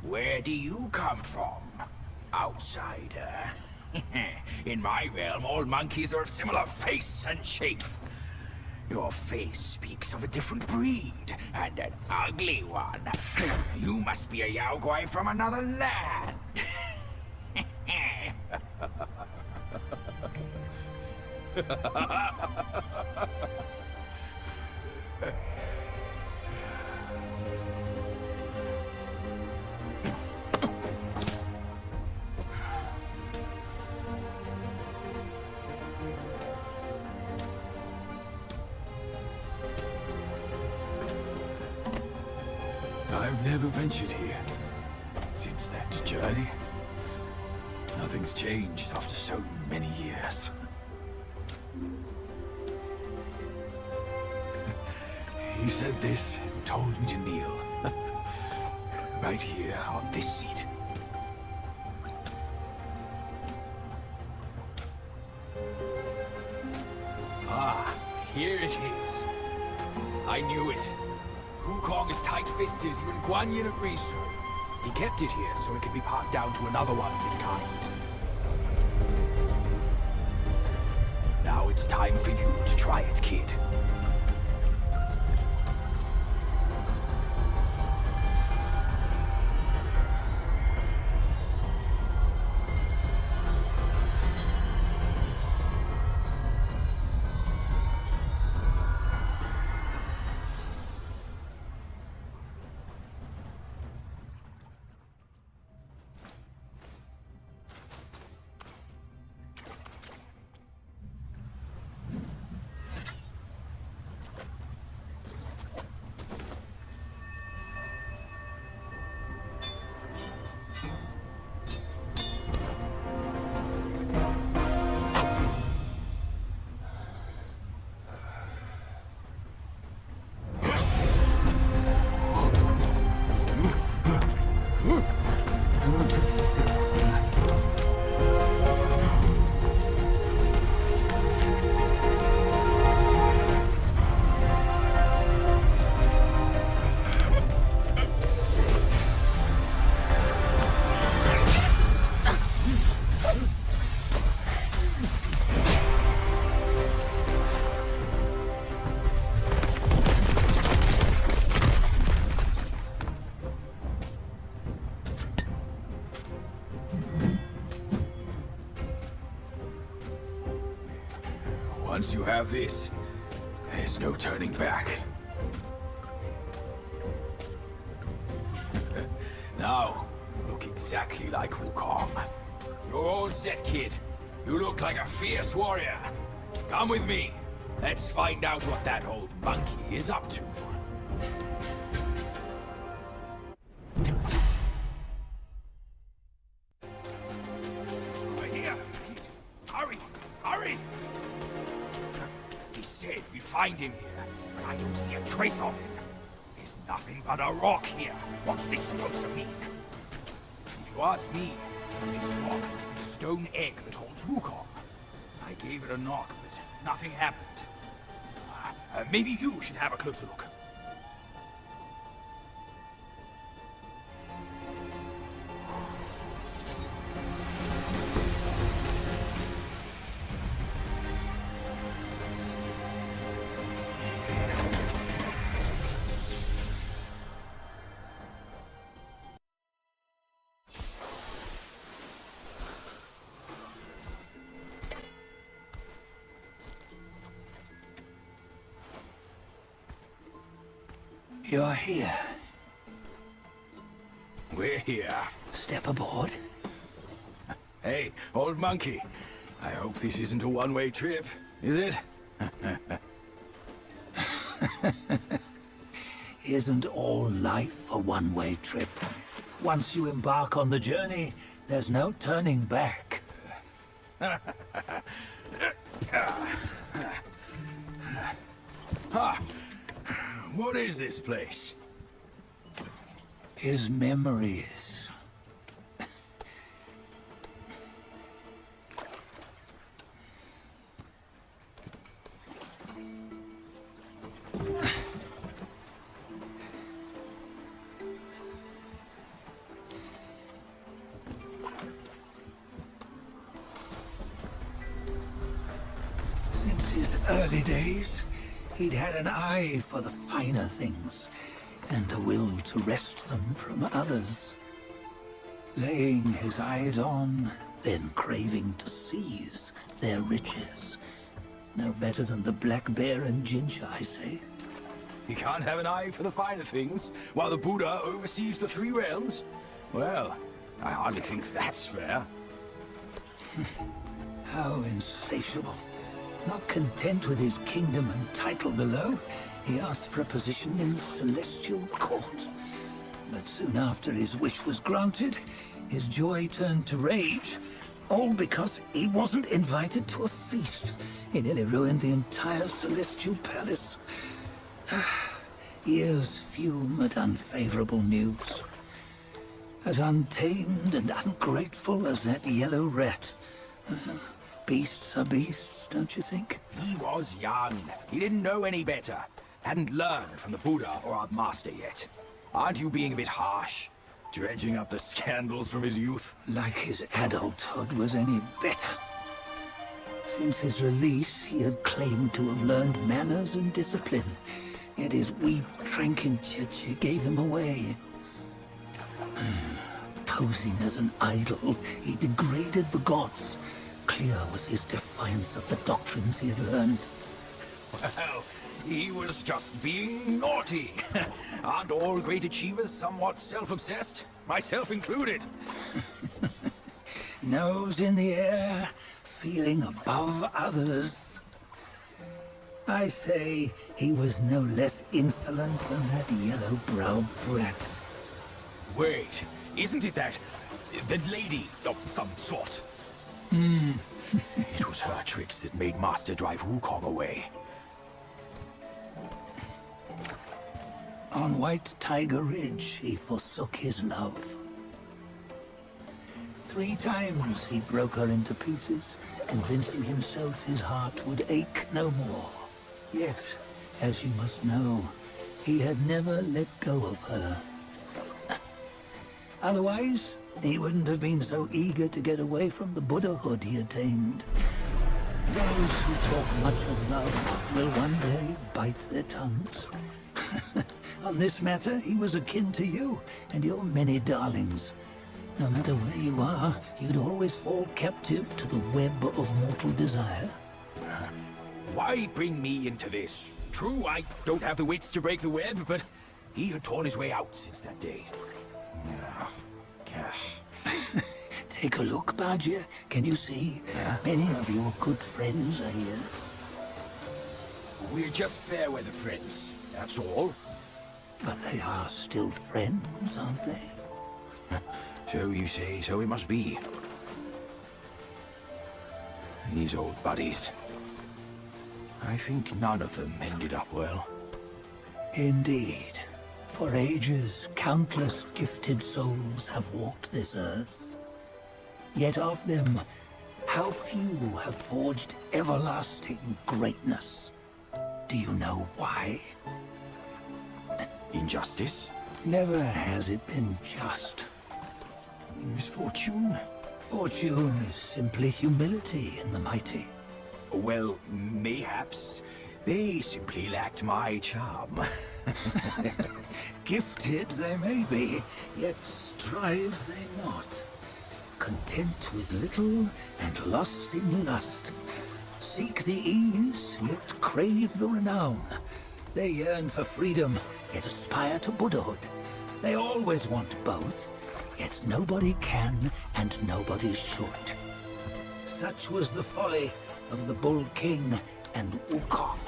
Where do you come from, outsider? In my realm, all monkeys are of similar face and shape. Your face speaks of a different breed, and an ugly one. You must be a Yaogwai from another land. I've never ventured here since that journey. Nothing's changed after so many years. He said this and told me to kneel. Right here on this seat. Ah, here it is. I knew it. Wukong is tight-fisted, even Guan Yin agrees so. He kept it here so it could be passed down to another one of his kind. Now it's time for you to try it, kid. Once you have this, there's no turning back. Now, you look exactly like Wukong. You're all set, kid. You look like a fierce warrior. Come with me. Let's find out what that old monkey is up to. Over here. Hurry! Hurry! He said we'd find him here, but I don't see a trace of him. There's nothing but a rock here. What's this supposed to mean? If you ask me, this rock must be the stone egg that holds Wukong. I gave it a knock, but nothing happened. Maybe you should have a closer look. You're here. We're here. Step aboard. Hey, old monkey. I hope this isn't a one-way trip, is it? Isn't all life a one-way trip? Once you embark on the journey, there's no turning back. What is this place? His memories. Early days, he'd had an eye for the finer things, and a will to wrest them from others. Laying his eyes on, then craving to seize their riches. No better than the black bear and ginger, I say. You can't have an eye for the finer things, while the Buddha oversees the three realms? Well, I hardly think that's fair. How insatiable. Not content with his kingdom and title below, he asked for a position in the celestial court. But soon after his wish was granted, his joy turned to rage, all because he wasn't invited to a feast. He nearly ruined the entire celestial palace. Ears fume at unfavorable news. As untamed and ungrateful as that yellow rat. Beasts are beasts, don't you think? He was young. He didn't know any better. Hadn't learned from the Buddha or our master yet. Aren't you being a bit harsh? Dredging up the scandals from his youth? Like his adulthood was any better. Since his release, he had claimed to have learned manners and discipline. Yet his weak Frankenchurch gave him away. Posing as an idol, he degraded the gods. Clear was his defiance of the doctrines he had learned. Well, he was just being naughty. Aren't all great achievers somewhat self-obsessed? Myself included. Nose in the air, feeling above others. I say he was no less insolent than that yellow-browed brat. Wait, isn't it that lady of some sort? It was her tricks that made Master drive Wukong away. On White Tiger Ridge, he forsook his love. 3 times he broke her into pieces, convincing himself his heart would ache no more. Yet, as you must know, he had never let go of her. Otherwise, he wouldn't have been so eager to get away from the Buddhahood he attained. Those who talk much of love will one day bite their tongues. On this matter, he was akin to you and your many darlings. No matter where you are, you'd always fall captive to the web of mortal desire. Why bring me into this? True, I don't have the wits to break the web, but he had torn his way out since that day. Take a look, Bajia. Can you see? Many of your good friends are here. We're just fair weather friends, that's all. But they are still friends, aren't they? So you say, so it must be. These old buddies. I think none of them ended up well. Indeed. For ages, countless gifted souls have walked this earth. Yet of them, how few have forged everlasting greatness? Do you know why? Injustice? Never has it been just. Misfortune? Fortune is simply humility in the mighty. Well, mayhaps. They simply lacked my charm. Gifted they may be, yet strive they not. Content with little and lost in lust. Seek the ease, yet crave the renown. They yearn for freedom, yet aspire to Buddhahood. They always want both, yet nobody can and nobody should. Such was the folly of the Bull King and Wukong.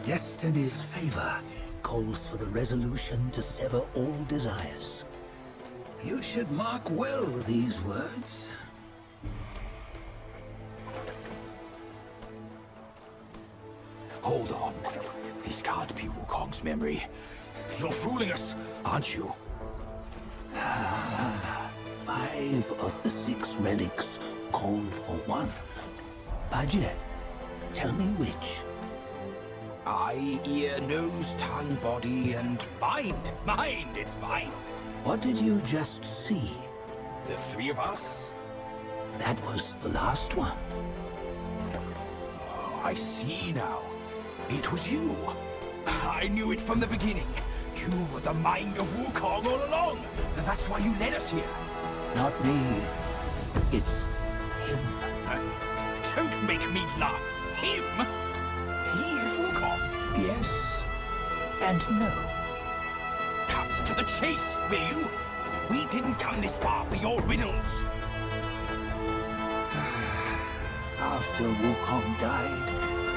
Destiny's favor calls for the resolution to sever all desires. You should mark well these words. Hold on. This can't be Wukong's memory. You're fooling us, aren't you? 5 of the 6 relics call for one. Bajie, tell me which. Eye, ear, nose, tongue, body, and mind. Mind, it's mind. What did you just see? The 3 of us? That was the last one. Oh, I see now. It was you. I knew it from the beginning. You were the mind of Wukong all along. That's why you led us here. Not me. It's him. Don't make me laugh. Him? He is Wukong. Yes and no. Cut to the chase, will you? We didn't come this far for your riddles. After Wukong died,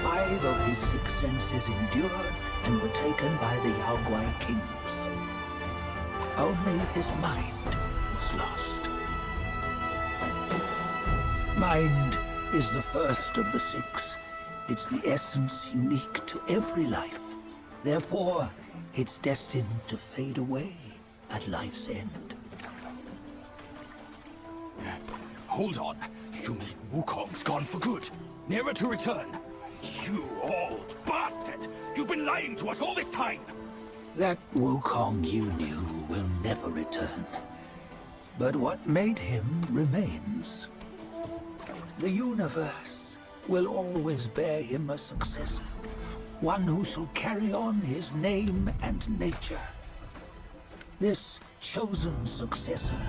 5 of his 6 senses endured and were taken by the Yaoguai kings. Only his mind was lost. Mind is the first of the 6. It's the essence unique to every life. Therefore, it's destined to fade away at life's end. Hold on. You mean Wukong's gone for good? Never to return? You old bastard! You've been lying to us all this time! That Wukong you knew will never return. But what made him remains. The universe will always bear him a successor. One who shall carry on his name and nature. This chosen successor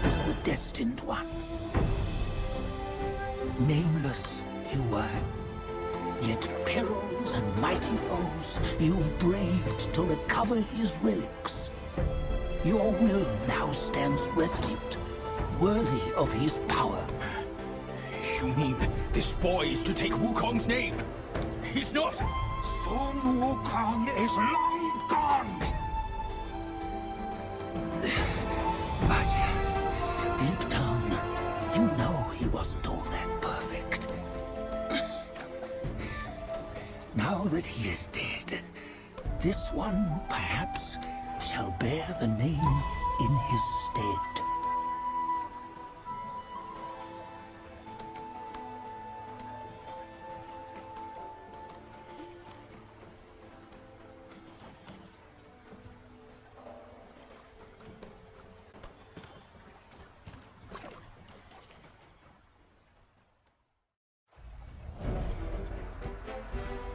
is the destined one. Nameless you were, yet perils and mighty foes you've braved to recover his relics. Your will now stands resolute, worthy of his power. You mean this boy is to take Wukong's name? He's not! Sun Wukong is long gone! But deep down, you know he wasn't all that perfect. Now that he is dead, this one perhaps shall bear the name in his stead.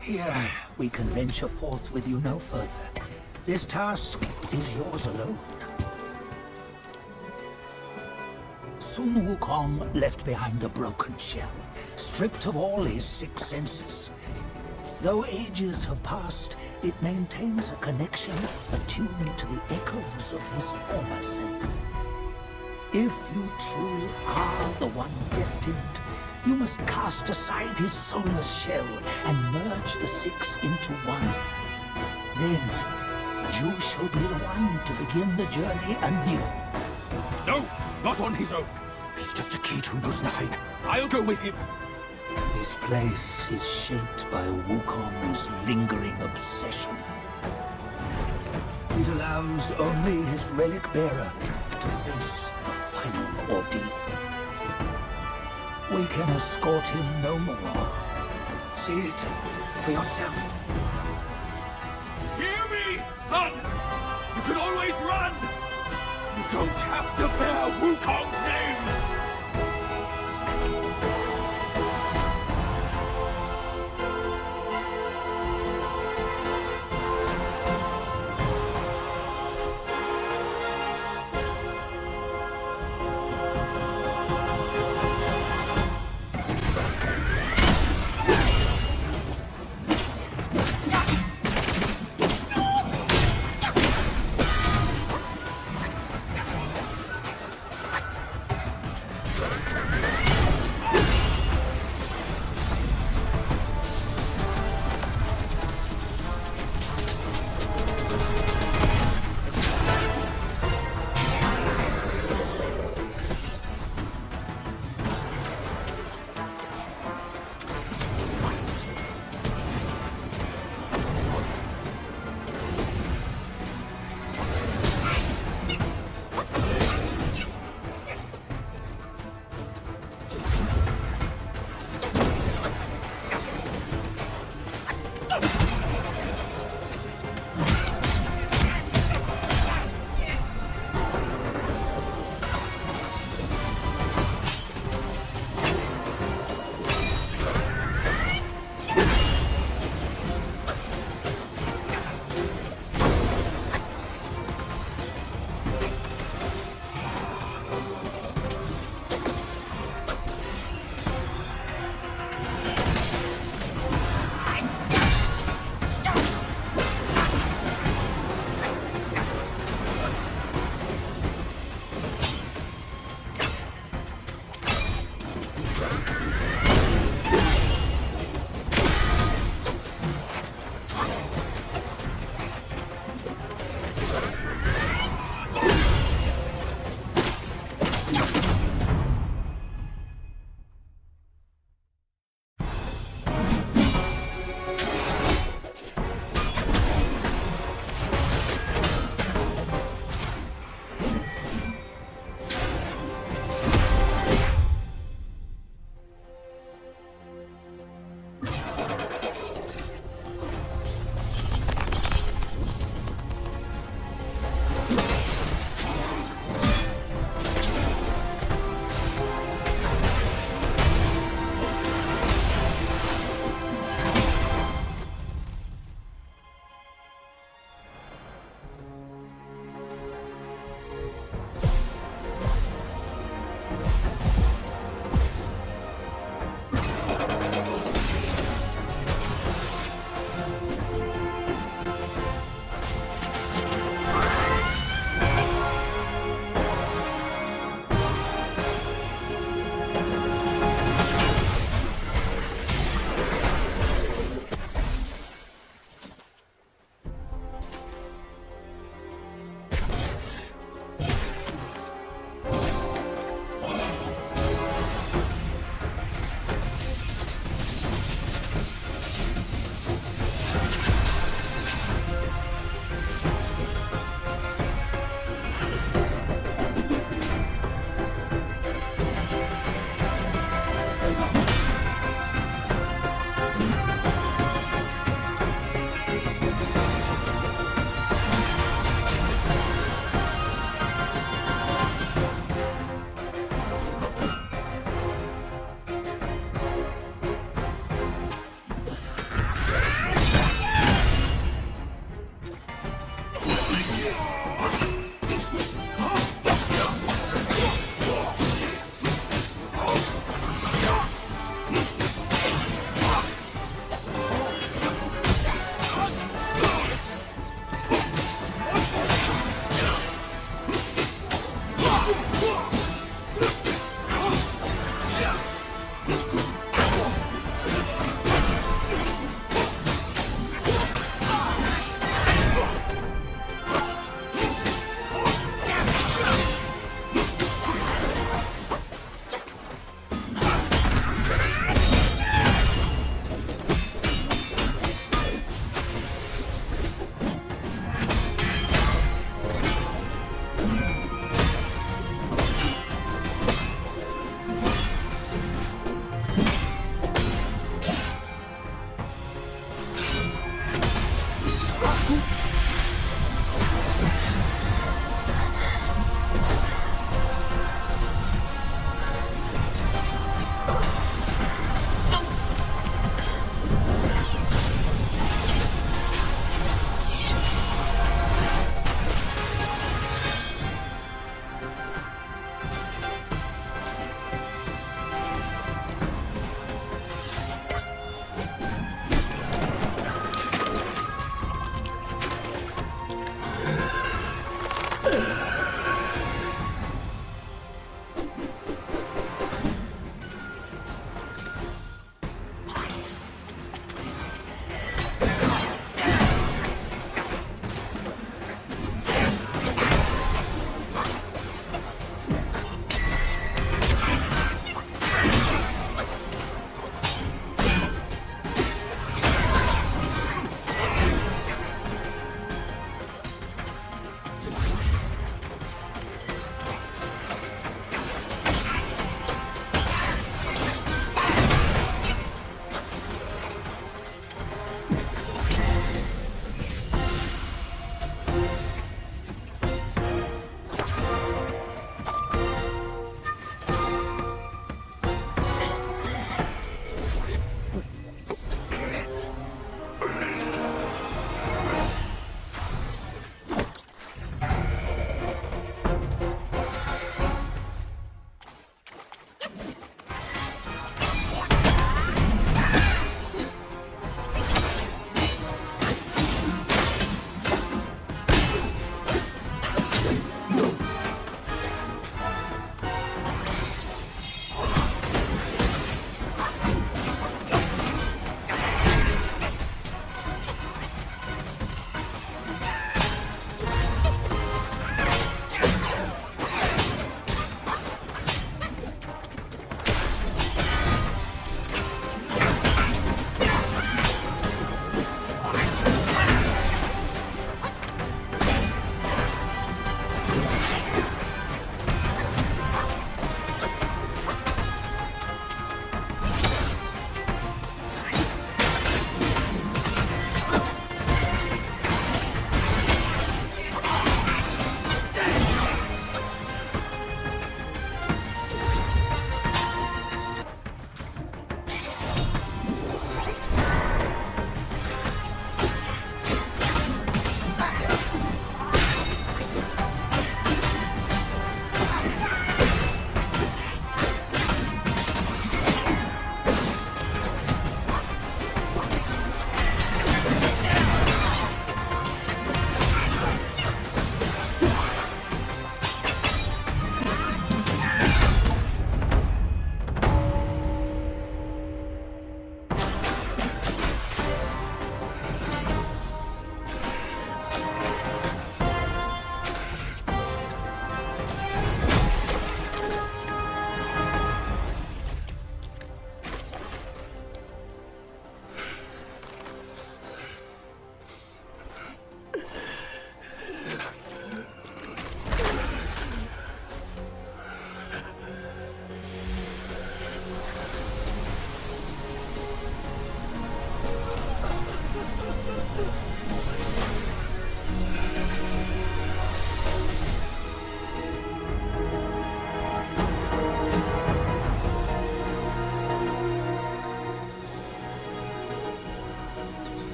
Here, we can venture forth with you no further. This task is yours alone. Sun Wukong left behind a broken shell, stripped of all his 6 senses. Though ages have passed, it maintains a connection attuned to the echoes of his former self. If you truly are the one destined, you must cast aside his soulless shell and merge the 6 into one. Then, you shall be the one to begin the journey anew. No, not on his own. He's just a kid who knows nothing. I'll go with him. This place is shaped by Wukong's lingering obsession. It allows only his relic bearer to face the final ordeal. We can escort him no more. See it for yourself. Hear me, son! You can always run! You don't have to bear Wukong's name!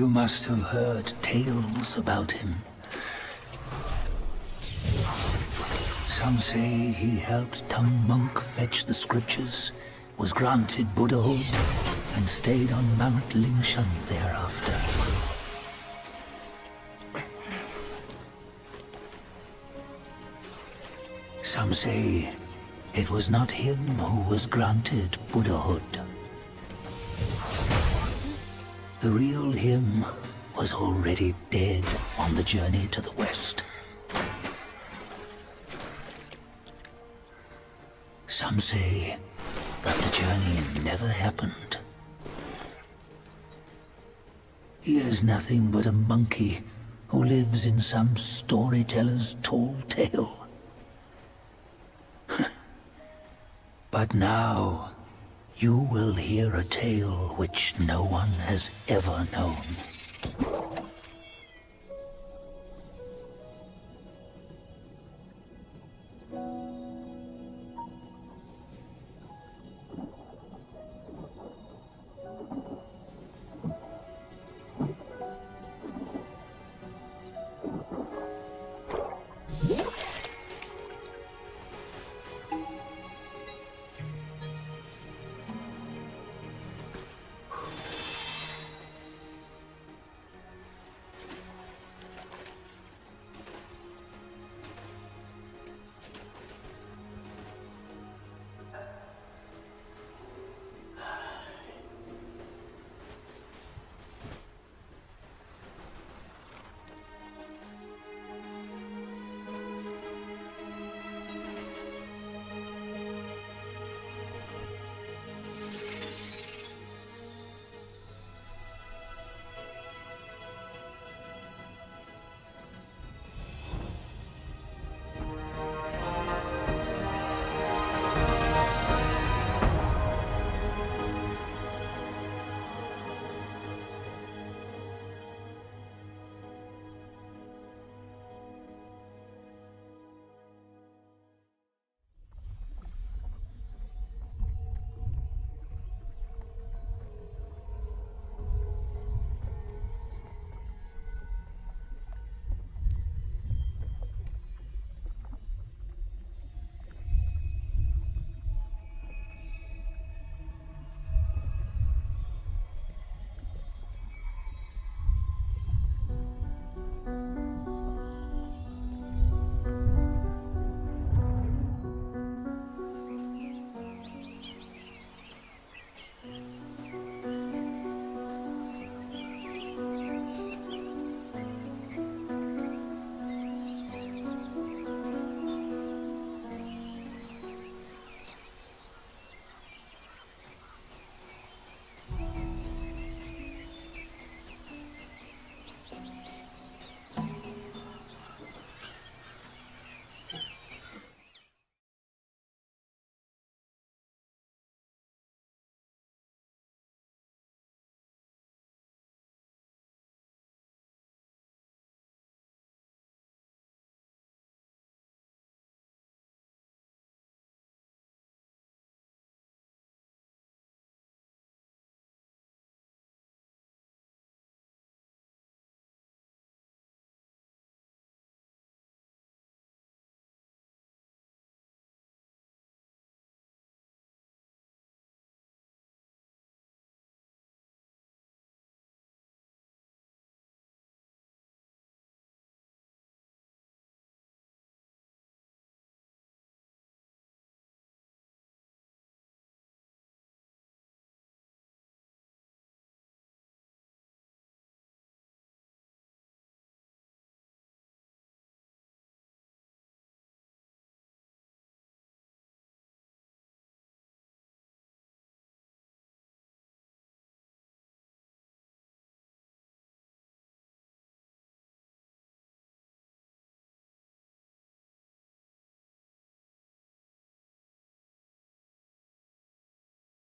You must have heard tales about him. Some say he helped Tung Monk fetch the scriptures, was granted Buddhahood, and stayed on Mount Lingshan thereafter. Some say it was not him who was granted Buddhahood. The real him was already dead on the journey to the west. Some say that the journey never happened. He is nothing but a monkey who lives in some storyteller's tall tale. But now, you will hear a tale which no one has ever known.